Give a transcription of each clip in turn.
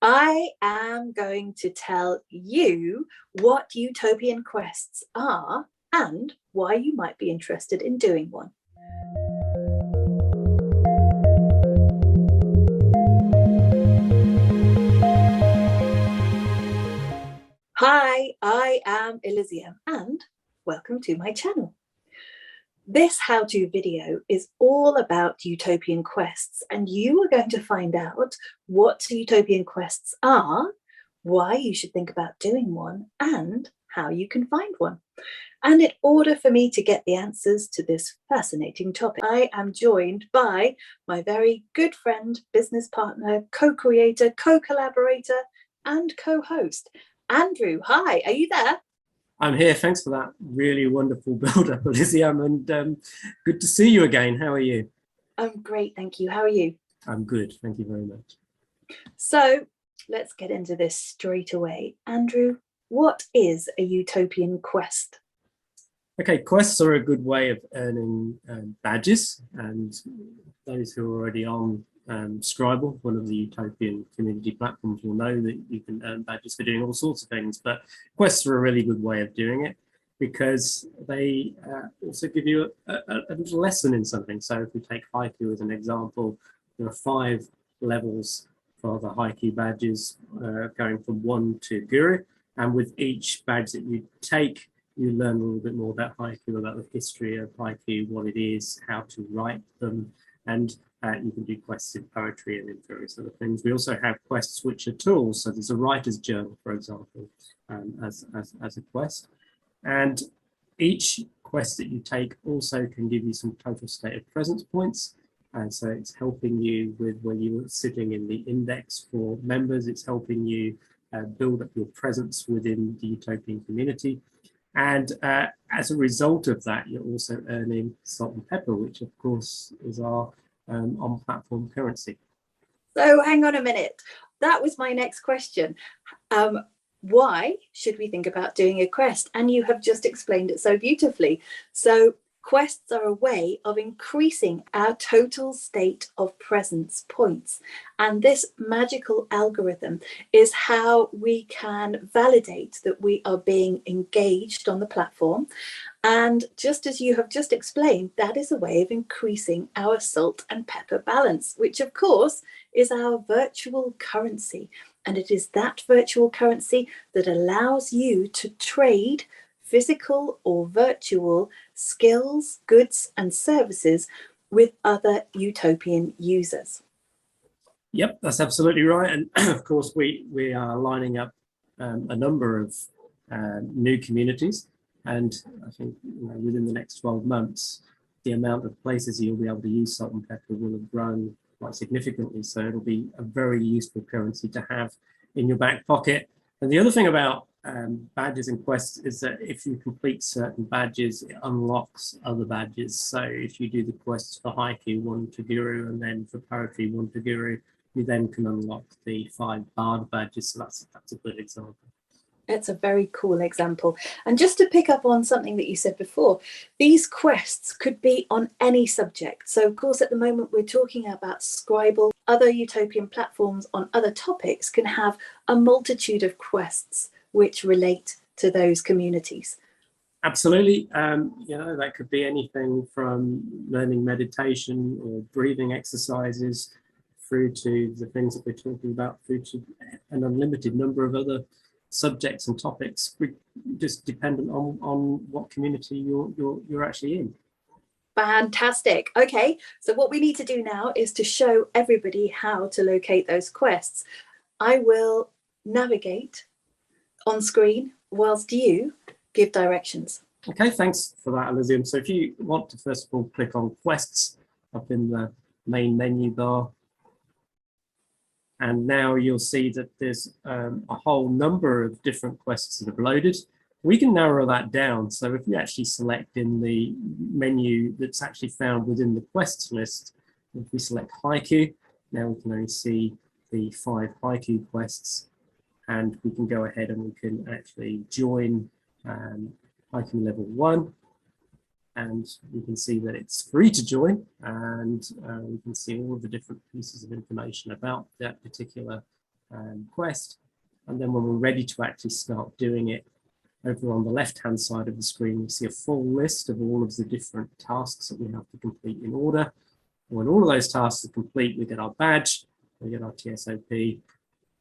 I am going to tell you what Utopian Quests are and why you might be interested in doing one. Hi, I am Eliziam and welcome to my channel. This how-to video is all about Utopian Quests, and you are going to find out what Utopian Quests are, why you should think about doing one, and how you can find one. And in order for me to get the answers to this fascinating topic, I am joined by my very good friend, business partner, co-creator, co-collaborator, and co-host, Andrew. Hi, are you there? I'm here. Thanks for that really wonderful build-up, Eliziam, and good to see you again. How are you? I'm great, thank you. How are you? I'm good, thank you very much. So let's get into this straight away. Andrew, what is a Utopian Quest? Okay, quests are a good way of earning badges, and those who are already on Scribble, one of the Utopian community platforms, will know that you can earn badges for doing all sorts of things, but quests are a really good way of doing it because they also give you a little lesson in something. So if we take Haiku as an example, there are 5 levels for the Haiku badges, going from 1 to Guru, and with each badge that you take, you learn a little bit more about Haiku, about the history of Haiku, what it is, how to write them, and you can do quests in poetry and in various other things. We also have quests which are tools. So there's a writer's journal, for example, as a quest. And each quest that you take also can give you some total state of presence points. And so it's helping you with when you're sitting in the index for members. It's helping you build up your presence within the Utopian community. And as a result of that, you're also earning salt and pepper, which of course is our on-platform currency. So hang on a minute. That was my next question. Why should we think about doing a quest? And you have just explained it so beautifully. So quests are a way of increasing our total state of presence points. And this magical algorithm is how we can validate that we are being engaged on the platform. And just as you have just explained, that is a way of increasing our salt and pepper balance, which of course is our virtual currency. And it is that virtual currency that allows you to trade physical or virtual skills, goods and services with other Utopian users. Yep, that's absolutely right. And of course, we are lining up a number of new communities. And I think within the next 12 months, the amount of places you'll be able to use salt and pepper will have grown quite significantly. So it'll be a very useful currency to have in your back pocket. And the other thing about badges and quests is that if you complete certain badges, it unlocks other badges. So if you do the quests for Haiku 1 to Guru and then for poetry 1 to Guru, you then can unlock the 5 Bard badges. So that's a good example. It's a very cool example. And just to pick up on something that you said before, these quests could be on any subject. So of course, at the moment, we're talking about Scribble. Other Utopian platforms on other topics can have a multitude of quests which relate to those communities. Absolutely. That could be anything from learning meditation or breathing exercises through to the things that we're talking about, through to an unlimited number of other subjects and topics, just dependent on what community you're actually in. Fantastic. Okay, so what we need to do now is to show everybody how to locate those quests. I will navigate on screen whilst you give directions. Okay, thanks for that, Eliziam. So if you want to first of all click on quests up in the main menu bar, and now you'll see that there's a whole number of different quests that have loaded. We can narrow that down. So if we actually select in the menu that's actually found within the quests list, if we select Haiku, now we can only see the 5 Haiku quests, and we can go ahead and we can actually join Haiku level 1. And we can see that it's free to join, and we can see all of the different pieces of information about that particular quest. And then when we're ready to actually start doing it, over on the left-hand side of the screen, we see a full list of all of the different tasks that we have to complete in order. When all of those tasks are complete, we get our badge, we get our TSOP,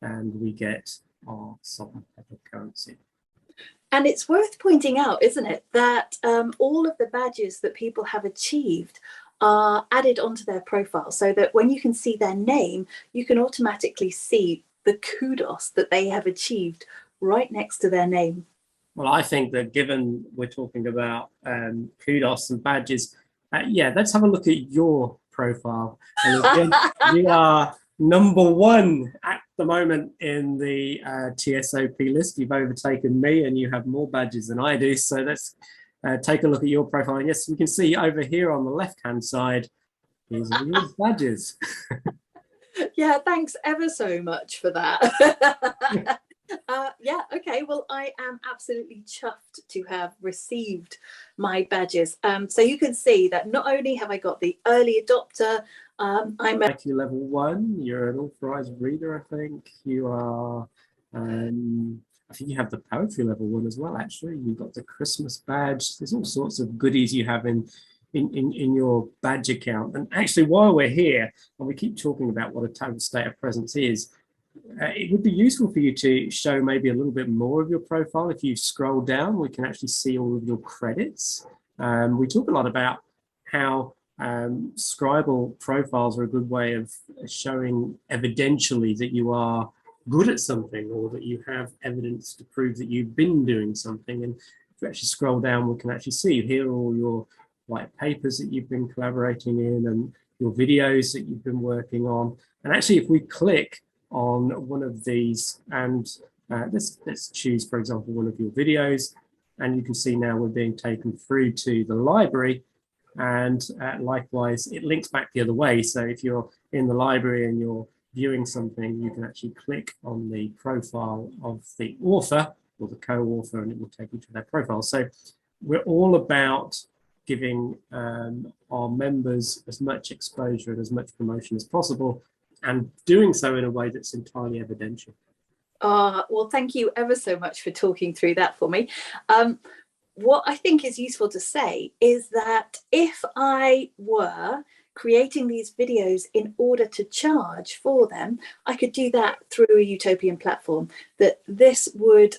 and we get our salt and pepper currency. And it's worth pointing out, isn't it, that all of the badges that people have achieved are added onto their profile, so that when you can see their name, you can automatically see the kudos that they have achieved right next to their name. Well, I think that given we're talking about kudos and badges, yeah, let's have a look at your profile. And again, you are #1 at the moment in the TSOP list. You've overtaken me and you have more badges than I do. So let's take a look at your profile. And yes, we can see over here on the left-hand side, here's all your badges. Yeah, thanks ever so much for that. Yeah, okay, well, I am absolutely chuffed to have received my badges. So you can see that not only have I got the early adopter, I'm Haiku level 1, you're an authorized reader, I think. You are, I think you have the poetry level 1 as well, actually. You've got the Christmas badge. There's all sorts of goodies you have in your badge account. And actually, while we're here, and we keep talking about what a total state of presence is, it would be useful for you to show maybe a little bit more of your profile. If you scroll down, we can actually see all of your credits. We talk a lot about how Scribble profiles are a good way of showing evidentially that you are good at something, or that you have evidence to prove that you've been doing something. And if you actually scroll down, we can actually see here are all your white papers that you've been collaborating in and your videos that you've been working on. And actually, if we click on one of these, and let's choose, for example, one of your videos, and you can see now we're being taken through to the library, and likewise it links back the other way. So if you're in the library and you're viewing something, you can actually click on the profile of the author or the co-author, and it will take you to their profile. So we're all about giving our members as much exposure and as much promotion as possible, and doing so in a way that's entirely evidential. Well, thank you ever so much for talking through that for me. What I think is useful to say is that if I were creating these videos in order to charge for them, I could do that through a Utopian platform, that this would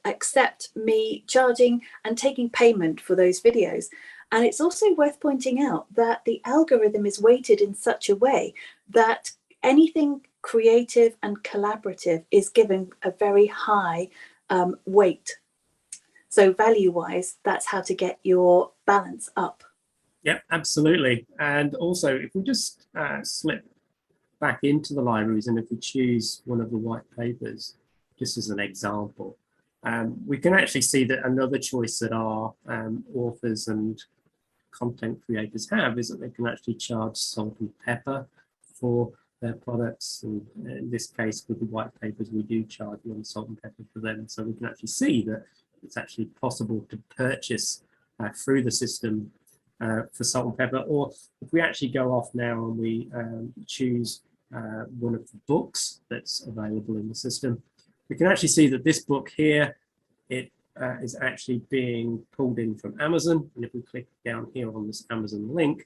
accept me charging and taking payment for those videos. And it's also worth pointing out that the algorithm is weighted in such a way that anything creative and collaborative is given a very high weight. So value-wise, that's how to get your balance up. Yeah, absolutely. And also, if we just slip back into the libraries, and if we choose one of the white papers, just as an example, we can actually see that another choice that our authors and content creators have is that they can actually charge salt and pepper for their products. And in this case, with the white papers, we do charge one salt and pepper for them. So we can actually see that it's actually possible to purchase through the system for salt and pepper. Or if we actually go off now and we choose one of the books that's available in the system, we can actually see that this book here, it is actually being pulled in from Amazon. And if we click down here on this Amazon link,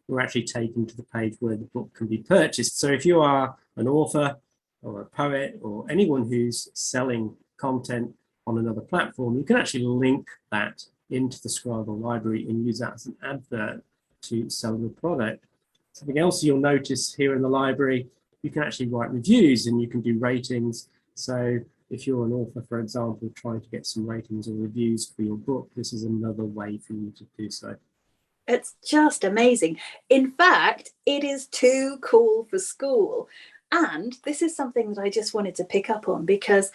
we're actually taken to the page where the book can be purchased. So if you are an author or a poet or anyone who's selling content on another platform, you can actually link that into the Scribble library and use that as an advert to sell your product. Something else you'll notice here in the library, you can actually write reviews and you can do ratings. So if you're an author, for example, trying to get some ratings or reviews for your book, this is another way for you to do so. It's just amazing. In fact, it is too cool for school. And this is something that I just wanted to pick up on, because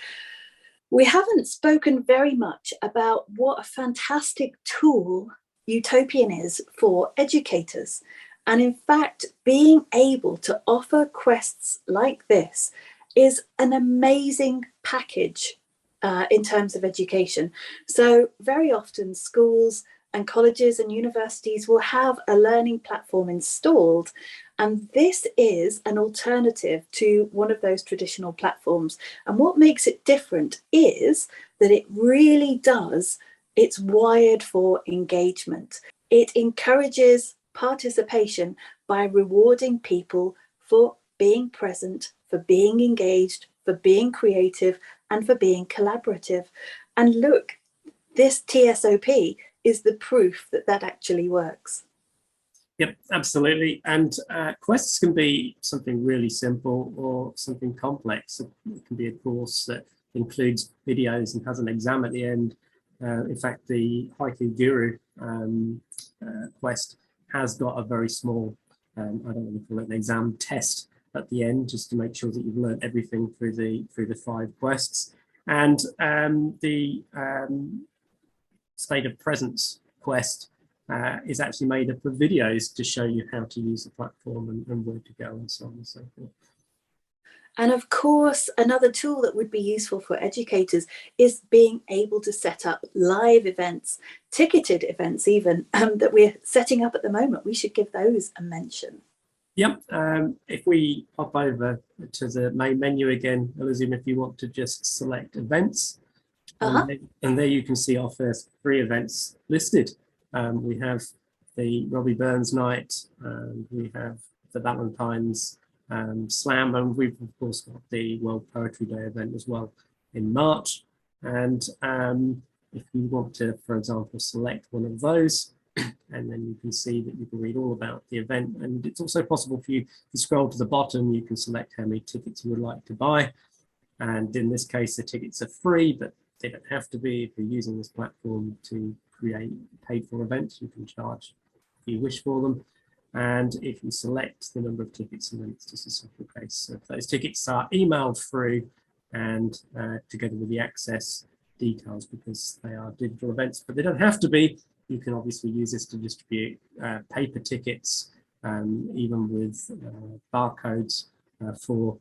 we haven't spoken very much about what a fantastic tool Utopian is for educators. And in fact, being able to offer quests like this is an amazing package in terms of education. So very often schools and colleges and universities will have a learning platform installed, And this is an alternative to one of those traditional platforms. And what makes it different is that it really does, it's wired for engagement. It encourages participation by rewarding people for being present, for being engaged, for being creative, and for being collaborative. And look, this TSOP is the proof that that actually works. Yep, absolutely. And quests can be something really simple or something complex. It can be a course that includes videos and has an exam at the end. In fact, the Haiku Guru quest has got a very small, I don't want to call it an exam, test at the end, just to make sure that you've learned everything through the 5 quests. And the State of Presence quest is actually made up of videos to show you how to use the platform and where to go and so on and so forth. And of course, another tool that would be useful for educators is being able to set up live events, ticketed events even, that we're setting up at the moment. We should give those a mention. Yep, if we pop over to the main menu again, Eliziam, if you want to just select events, and there you can see our first 3 events listed. We have the Robbie Burns night, we have the Valentine's Slam, and we've of course got the World Poetry Day event as well in March. And if you want to, for example, select one of those, and then you can see that you can read all about the event. And it's also possible for you to scroll to the bottom, you can select how many tickets you would like to buy. And in this case, the tickets are free, but they don't have to be. If you're using this platform to create paid for events, you can charge if you wish for them. And if you select the number of tickets, and then it's just a simple case. So if those tickets are emailed through and together with the access details, because they are digital events, but they don't have to be. You can obviously use this to distribute paper tickets, even with barcodes for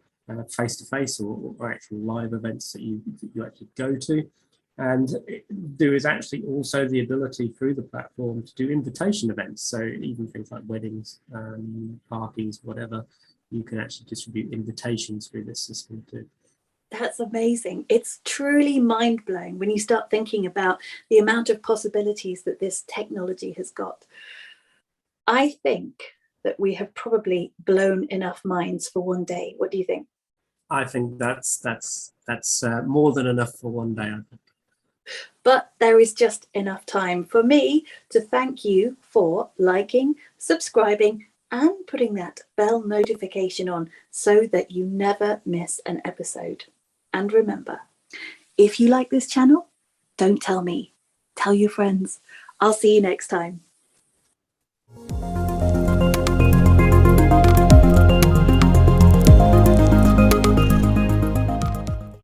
face-to-face or actual live events that you actually go to. And there is actually also the ability through the platform to do invitation events. So even things like weddings, parties, whatever, you can actually distribute invitations through this system too. That's amazing. It's truly mind-blowing when you start thinking about the amount of possibilities that this technology has got. I think that we have probably blown enough minds for one day. What do you think? I think that's more than enough for one day, I think. But there is just enough time for me to thank you for liking, subscribing, and putting that bell notification on so that you never miss an episode. And remember, if you like this channel, don't tell me, tell your friends. I'll see you next time.